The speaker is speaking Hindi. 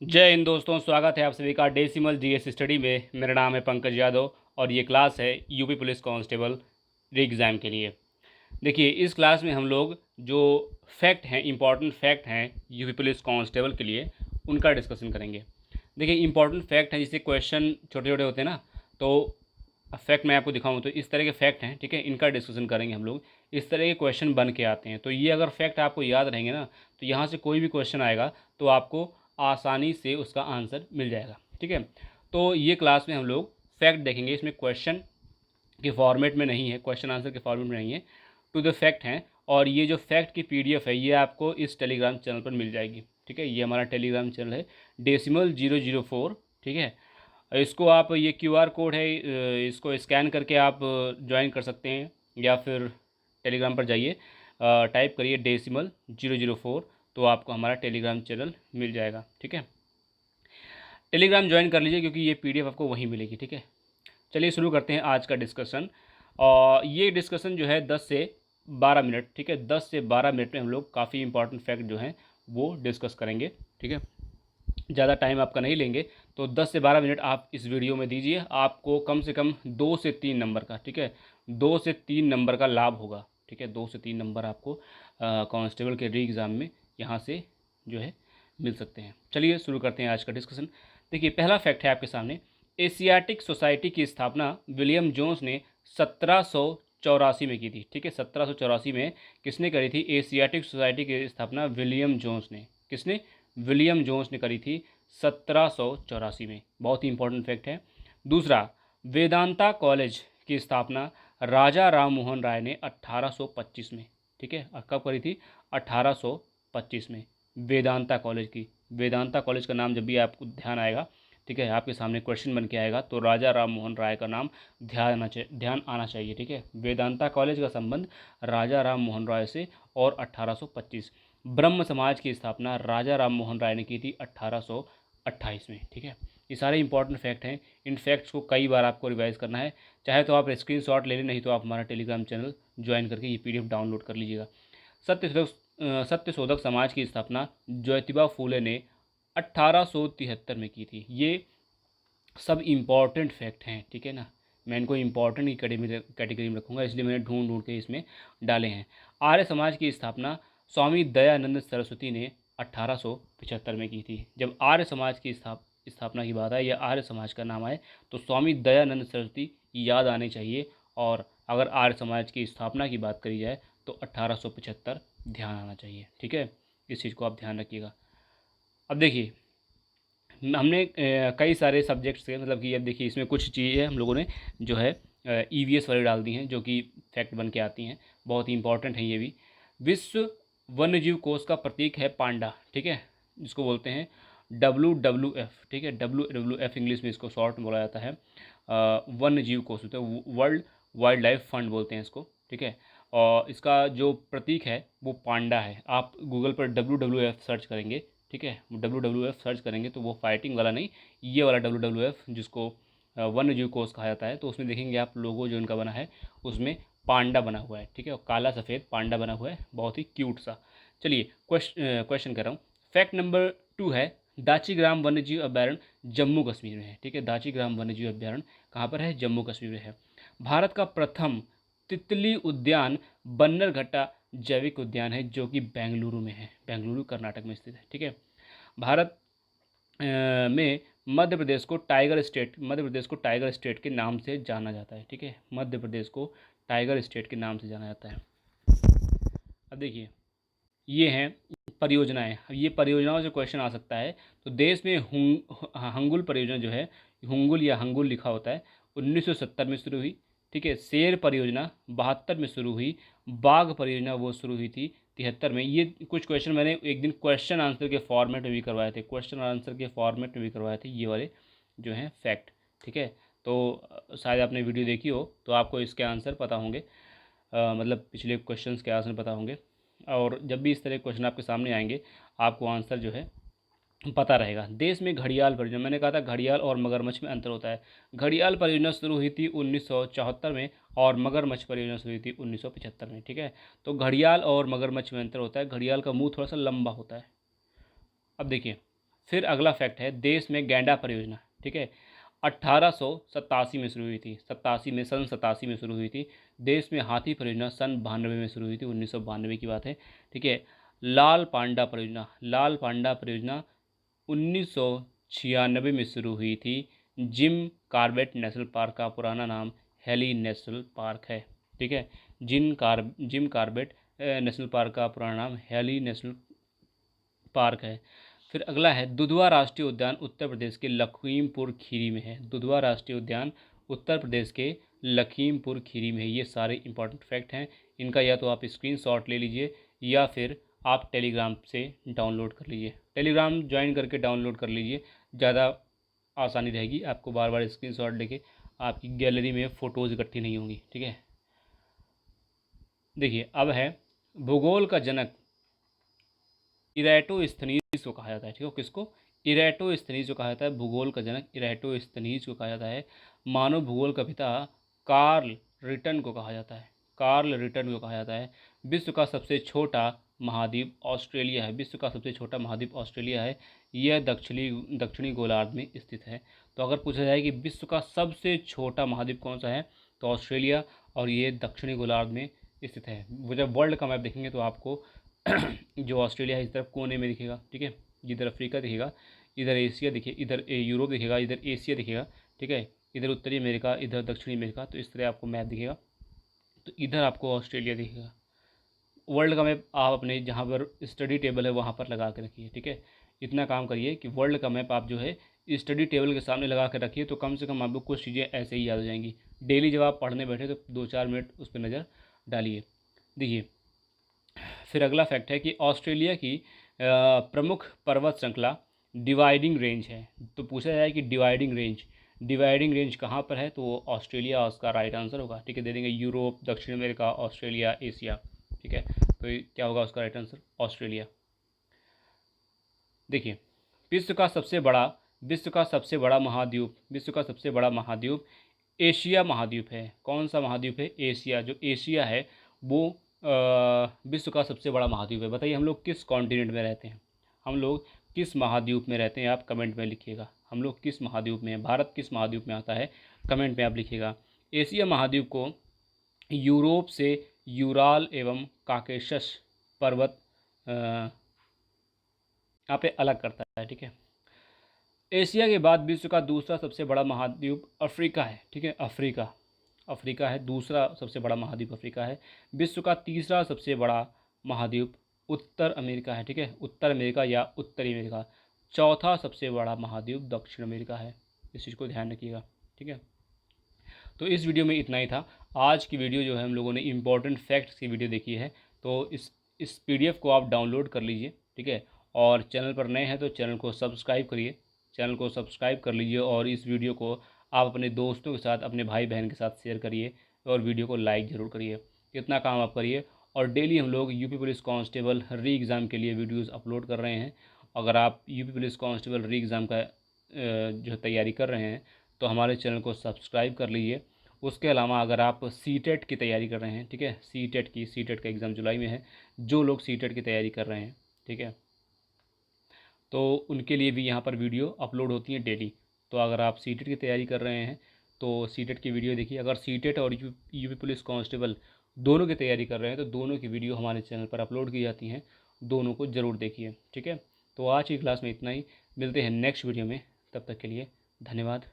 जय हिंद दोस्तों, स्वागत है आप सभी का डेसिमल जीएस स्टडी में। मेरा नाम है पंकज यादव और ये क्लास है यूपी पुलिस कांस्टेबल री एग्ज़ाम के लिए। देखिए, इस क्लास में हम लोग जो फैक्ट हैं, इंपॉर्टेंट फैक्ट हैं यूपी पुलिस कांस्टेबल के लिए, उनका डिस्कशन करेंगे। देखिए, इंपॉर्टेंट फैक्ट हैं, जैसे क्वेश्चन छोटे छोटे होते हैं ना, तो फैक्ट मैं आपको दिखाऊं तो इस तरह के फैक्ट हैं, ठीक है। इनका डिस्कशन करेंगे हम लोग। इस तरह के क्वेश्चन बन के आते हैं, तो ये अगर फैक्ट आपको याद रहेंगे ना, तो यहाँ से कोई भी क्वेश्चन आएगा तो आपको आसानी से उसका आंसर मिल जाएगा, ठीक है। तो ये क्लास में हम लोग फैक्ट देखेंगे। इसमें क्वेश्चन के फॉर्मेट में नहीं है, क्वेश्चन आंसर के फॉर्मेट में नहीं है, टू द फैक्ट हैं। और ये जो फैक्ट की पीडीएफ है, ये आपको इस टेलीग्राम चैनल पर मिल जाएगी, ठीक है। ये हमारा टेलीग्राम चैनल है डेसिमल 004, ठीक है। इसको आप, ये क्यूआर कोड है, इसको स्कैन करके आप ज्वाइन कर सकते हैं, या फिर टेलीग्राम पर जाइए, टाइप करिए डेसिमल 004, तो आपको हमारा टेलीग्राम चैनल मिल जाएगा, ठीक है। टेलीग्राम ज्वाइन कर लीजिए, क्योंकि ये पीडीएफ आपको वहीं मिलेगी, ठीक है। चलिए शुरू करते हैं आज का डिस्कशन। और ये डिस्कशन जो है 10 से 12 मिनट, ठीक है। 10 से 12 मिनट में हम लोग काफ़ी इंपॉर्टेंट फैक्ट जो हैं वो डिस्कस करेंगे, ठीक है। ज़्यादा टाइम आपका नहीं लेंगे, तो 10 से 12 मिनट आप इस वीडियो में दीजिए। आपको कम से कम 2 से 3 नंबर का, ठीक है, 2 से 3 नंबर का लाभ होगा, ठीक है। 2 से 3 नंबर आपको कांस्टेबल के री एग्ज़ाम में यहाँ से जो है मिल सकते हैं। चलिए शुरू करते हैं आज का डिस्कशन। देखिए, पहला फैक्ट है आपके सामने। एशियाटिक सोसाइटी की स्थापना विलियम जोन्स ने 1784 में की थी, ठीक है। 1784 में किसने करी थी? एशियाटिक सोसाइटी की स्थापना विलियम जोन्स ने। किसने? विलियम जोन्स ने करी थी 1784 में। बहुत ही इंपॉर्टेंट फैक्ट है। दूसरा, वेदांता कॉलेज की स्थापना राजा राम मोहन राय ने 1825 में, ठीक है। कब करी थी? 1825 में। वेदांता कॉलेज की, वेदांता कॉलेज का नाम जब भी आपको ध्यान आएगा, ठीक है, आपके सामने क्वेश्चन बन के आएगा, तो राजा राम मोहन राय का नाम ध्यान आना चाहिए, ठीक है। वेदांता कॉलेज का संबंध राजा राम मोहन राय से, और 1825। ब्रह्म समाज की स्थापना राजा राम मोहन राय ने की थी 1828 में, ठीक है। ये सारे इंपॉर्टेंट फैक्ट हैं। इन फैक्ट्स को कई बार आपको रिवाइज करना है। चाहे तो आप स्क्रीनशॉट ले लें, नहीं तो आप हमारा टेलीग्राम चैनल ज्वाइन करके ये पीडीएफ डाउनलोड कर लीजिएगा। सत्यशोधक समाज की स्थापना ज्योतिबा फूले ने 1873 में की थी। ये सब इम्पॉर्टेंट फैक्ट हैं, ठीक है ना। मैं इनको इम्पॉर्टेंट की कैटेगरी में रखूँगा, इसलिए मैंने ढूंढ ढूंढ के इसमें डाले हैं। आर्य समाज की स्थापना स्वामी दयानंद सरस्वती ने 1875 में की थी। जब आर्य समाज की स्थापना की बात आए या आर्य समाज का नाम आए, तो स्वामी दयानंद सरस्वती याद आने चाहिए। और अगर आर्य समाज की स्थापना की बात करी जाए तो 1875 ध्यान आना चाहिए, ठीक है। इस चीज़ को आप ध्यान रखिएगा। अब देखिए, हमने कई सारे सब्जेक्ट्स के, मतलब कि अब देखिए, इसमें कुछ चीज़ें हम लोगों ने जो है ईवीएस वाली डाल दी हैं, जो कि फैक्ट बन के आती हैं। बहुत ही इंपॉर्टेंट है ये भी। विश्व वन्यजीव कोष का प्रतीक है पांडा, ठीक है, जिसको बोलते हैं WWF, ठीक है। WWF इंग्लिश में इसको शॉर्ट में बोला जाता है। वन्य जीव कोष होता है, वर्ल्ड वाइल्ड लाइफ फंड बोलते हैं इसको, ठीक है। और इसका जो प्रतीक है वो पांडा है। आप गूगल पर WWF सर्च करेंगे, ठीक है, WWF सर्च करेंगे तो वो फाइटिंग वाला नहीं, ये वाला WWF जिसको वन्य जीव कोष कहा जाता है, तो उसमें देखेंगे आप लोगो जो इनका बना है, उसमें पांडा बना हुआ है, ठीक है, और काला सफ़ेद पांडा बना हुआ है, बहुत ही क्यूट सा। चलिए क्वेश्चन कर रहा हूँ। फैक्ट नंबर 2 है, दाचीग्राम वन्यजीव अभ्यारण्य जम्मू कश्मीर में है, ठीक है। दाचीग्राम वन्यजीव अभ्यारण्य कहाँ पर है? जम्मू कश्मीर में है। भारत का प्रथम तितली उद्यान बन्नरघट्टा जैविक उद्यान है, जो कि बेंगलुरु में है, बेंगलुरु कर्नाटक में स्थित है, ठीक है। भारत में मध्य प्रदेश को टाइगर स्टेट के नाम से जाना जाता है, ठीक है। मध्य प्रदेश को टाइगर स्टेट के नाम से जाना जाता है। अब देखिए, ये हैं परियोजनाएं। अब ये परियोजनाओं से क्वेश्चन आ सकता है। तो देश में हंगुल परियोजना जो है, हुंगुल या हंगुल लिखा होता है, 1970 में शुरू हुई, ठीक है। शेर परियोजना 72 में शुरू हुई। बाघ परियोजना वो शुरू हुई थी 73 में। ये कुछ क्वेश्चन मैंने एक दिन क्वेश्चन आंसर के फॉर्मेट में भी करवाए थे, क्वेश्चन आंसर के फॉर्मेट में भी करवाए थे ये वाले जो हैं फैक्ट, ठीक है। तो शायद आपने वीडियो देखी हो तो आपको इसके आंसर पता होंगे, मतलब पिछले क्वेश्चंस के आंसर पता होंगे। और जब भी इस तरह के क्वेश्चन आपके सामने आएंगे, आपको आंसर जो है पता रहेगा। देश में घड़ियाल परियोजना, मैंने कहा था घड़ियाल और मगरमच्छ में अंतर होता है। घड़ियाल परियोजना शुरू हुई थी 1974 में, और मगरमच्छ परियोजना शुरू हुई थी 1975 में, ठीक है। तो घड़ियाल और मगरमच्छ में अंतर होता है। घड़ियाल का मुंह थोड़ा सा लंबा होता है। अब देखिए, फिर अगला फैक्ट है, देश में गैंडा परियोजना, ठीक है, 1887 में शुरू हुई थी, सन 87 में शुरू हुई थी। देश में हाथी परियोजना सन 92 में शुरू हुई थी, 1992 की बात है, ठीक है। लाल पांडा परियोजना 1996 में शुरू हुई थी। जिम कॉर्बेट नेशनल पार्क का पुराना नाम हेली नेशनल पार्क है, ठीक है। जिम कॉर्बेट नेशनल पार्क का पुराना नाम हेली नेशनल पार्क है। फिर अगला है, दुधवा राष्ट्रीय उद्यान उत्तर प्रदेश के लखीमपुर खीरी में है। दुधवा राष्ट्रीय उद्यान उत्तर प्रदेश के लखीमपुर खीरी में है। ये सारे इंपॉर्टेंट फैक्ट हैं, इनका या तो आप स्क्रीनशॉट ले लीजिए या फिर आप टेलीग्राम से डाउनलोड कर लीजिए। टेलीग्राम ज्वाइन करके डाउनलोड कर लीजिए, ज़्यादा आसानी रहेगी, आपको बार बार स्क्रीनशॉट लेके आपकी गैलरी में फ़ोटोज़ इकट्ठी नहीं होंगी, ठीक है। देखिए अब है, भूगोल का जनक इरेटोस्थनीज को कहा जाता है, ठीक है। किसको? इरेटोस्थनीज को कहा जाता है। भूगोल का जनक इरेटोस्थनीज को कहा जाता है। मानव भूगोल का पिता कार्ल रिटन को कहा जाता है। विश्व का सबसे छोटा महाद्वीप ऑस्ट्रेलिया है। विश्व का सबसे छोटा महाद्वीप ऑस्ट्रेलिया है। यह दक्षिणी गोलार्ध में स्थित है। तो अगर पूछा जाए कि विश्व का सबसे छोटा महाद्वीप कौन सा है, तो ऑस्ट्रेलिया, और ये दक्षिणी गोलार्ध में स्थित है। वो जब वर्ल्ड का मैप देखेंगे तो आपको जो ऑस्ट्रेलिया है इस तरफ कोने में दिखेगा, ठीक है। इधर अफ्रीका दिखेगा, इधर एशिया दिखेगा, इधर यूरोप दिखेगा, इधर एशिया दिखेगा, ठीक है। इधर उत्तरी अमेरिका, इधर दक्षिणी अमेरिका, तो इस तरह आपको मैप दिखेगा। तो इधर आपको ऑस्ट्रेलिया दिखेगा। वर्ल्ड का मैप आप अपने जहाँ पर स्टडी टेबल है वहाँ पर लगा के रखिए, ठीक है। इतना काम करिए कि वर्ल्ड का मैप आप जो है स्टडी टेबल के सामने लगा के रखिए, तो कम से कम आपको कुछ चीज़ें ऐसे ही याद हो जाएंगी। डेली जब आप पढ़ने बैठे तो 2-4 मिनट उस पर नज़र डालिए। देखिए फिर अगला फैक्ट है कि ऑस्ट्रेलिया की प्रमुख पर्वत श्रृंखला डिवाइडिंग रेंज है। तो पूछा जाए कि डिवाइडिंग रेंज कहाँ पर है, तो ऑस्ट्रेलिया उसका राइट आंसर होगा, ठीक है। दे देंगे यूरोप, दक्षिण अमेरिका, ऑस्ट्रेलिया, एशिया, ठीक है। तो क्या होगा उसका राइट आंसर? ऑस्ट्रेलिया। देखिए विश्व का सबसे बड़ा महाद्वीप एशिया महाद्वीप है। कौन सा महाद्वीप है? एशिया। जो एशिया है वो विश्व का सबसे बड़ा महाद्वीप है। बताइए हम लोग किस कॉन्टिनेंट में रहते हैं, हम लोग किस महाद्वीप में रहते हैं? आप कमेंट में लिखिएगा, हम लोग किस महाद्वीप में हैं, भारत किस महाद्वीप में आता है, कमेंट में आप लिखिएगा। एशिया महाद्वीप को यूरोप से यूराल एवं काकेशस पर्वत यहाँ पे अलग करता है, ठीक है। एशिया के बाद विश्व का दूसरा सबसे बड़ा महाद्वीप अफ्रीका है, ठीक है। अफ्रीका है, दूसरा सबसे बड़ा महाद्वीप अफ्रीका है। विश्व का तीसरा सबसे बड़ा महाद्वीप उत्तर अमेरिका है, ठीक है। उत्तर अमेरिका या उत्तरी अमेरिका। चौथा सबसे बड़ा महाद्वीप दक्षिण अमेरिका है। इस चीज़ को ध्यान रखिएगा, ठीक है। तो इस वीडियो में इतना ही था। आज की वीडियो जो है हम लोगों ने इंपॉर्टेंट फैक्ट्स की वीडियो देखी है। तो इस PDF को आप डाउनलोड कर लीजिए, ठीक है। और चैनल पर नए हैं तो चैनल को सब्सक्राइब करिए, चैनल को सब्सक्राइब कर लीजिए। और इस वीडियो को आप अपने दोस्तों के साथ, अपने भाई बहन के साथ शेयर करिए और वीडियो को लाइक ज़रूर करिए। इतना काम आप करिए। और डेली हम लोग यूपी पुलिस कांस्टेबल री एग्ज़ाम के लिए वीडियोज़ अपलोड कर रहे हैं। अगर आप यूपी पुलिस कांस्टेबल री एग्ज़ाम का जो तैयारी कर रहे हैं तो हमारे चैनल को सब्सक्राइब कर लीजिए। उसके अलावा अगर आप सीटेट की तैयारी कर रहे हैं, ठीक है, सीटेट का एग्ज़ाम जुलाई में है, जो लोग सीटेट की तैयारी कर रहे हैं, ठीक है, तो उनके लिए भी यहाँ पर वीडियो अपलोड होती हैं डेली। तो अगर आप सीटेट की तैयारी कर रहे हैं तो सीटेट की वीडियो देखिए। अगर सीटेट और यूपी पुलिस कांस्टेबल दोनों की तैयारी कर रहे हैं तो दोनों की वीडियो हमारे चैनल पर अपलोड की जाती हैं, दोनों को ज़रूर देखिए, ठीक है। तो आज की क्लास में इतना ही, मिलते हैं नेक्स्ट वीडियो में, तब तक के लिए धन्यवाद।